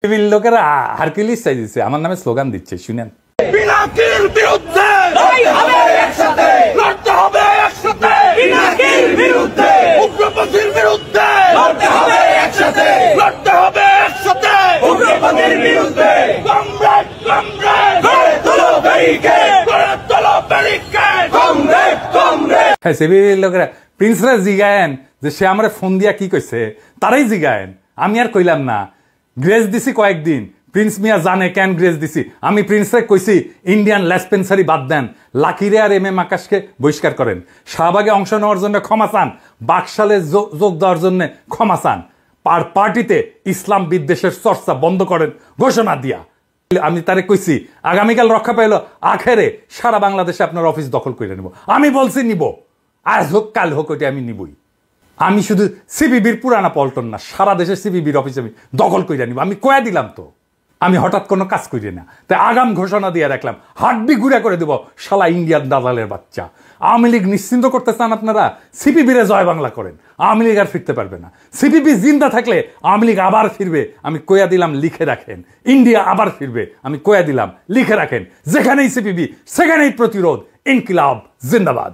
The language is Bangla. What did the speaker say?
সিভিল লোকেরা হারকিউলিস চাই দিচ্ছে, আমার নামে স্লোগান দিচ্ছে, শুনেন। পিনাকির বিরুদ্ধে লড়তে হবে একসাথে, লড়তে হবে একসাথে, পিনাকির বিরুদ্ধে, উগ্রপন্থীর বিরুদ্ধে লড়তে হবে একসাথে, লড়তে হবে একসাথে, উগ্রপন্থীর বিরুদ্ধে। কমরেড কমরেড গড়ে তোলো ব্যারিকেড, গড়ে তোলো ব্যারিকেড, কমরেড কমরেড। হ্যাঁ, সিভিল লোকেরা প্রিন্সরা জিগায়েন যে সে আমার ফোন দিয়া কি কইছে, তারাই জিগায়েন, আমি আর কইলাম না। গ্রেস দিছি কয়েকদিন, প্রিন্স মিয়া জানে কেন গ্রেস দিছি। আমি প্রিন্সরে কইছি ইন্ডিয়ান লেসপেন্সারি বাদ দেন, লাকিরে আর এম এম আকাশকে বহিষ্কার করেন, শাহবাগে অংশ নেওয়ার জন্য ক্ষমা চান, বাকশালে যোগ দেওয়ার জন্য ক্ষমা চান, পার্টিতে ইসলাম বিদ্বেষের চর্চা বন্ধ করেন ঘোষণা দিয়া। আমি তারে কইছি আগামীকাল রক্ষা পাইল আখেরে সারা বাংলাদেশে আপনার অফিস দখল করে নেব। আমি বলছি নিব, আজ হোক কাল হোক, ওইটা আমি নিবই। আমি শুধু সিপিবির পুরানা পল্টন না, সারা দেশের সিপিবির অফিস আমি দখল করে নিব। আমি কয়া দিলাম তো, আমি হঠাৎ কোনো কাজ করি না। তাই আগাম ঘোষণা দিয়ে রাখলাম, হাড্ডি ঘুরে করে দেব শালা ইন্ডিয়ান দালালের বাচ্চা। আওয়ামী লীগ নিশ্চিন্ত করতে চান আপনারা, সিপিবিরে জয় বাংলা করেন, আওয়ামী লীগ আর ফিরতে পারবে না। সিপিবি জিন্দা থাকলে আওয়ামী লীগ আবার ফিরবে, আমি কয়া দিলাম, লিখে রাখেন। ইন্ডিয়া আবার ফিরবে, আমি কয়া দিলাম, লিখে রাখেন। যেখানেই সিপিবি সেখানেই প্রতিরোধ। ইনকিলাব জিন্দাবাদ।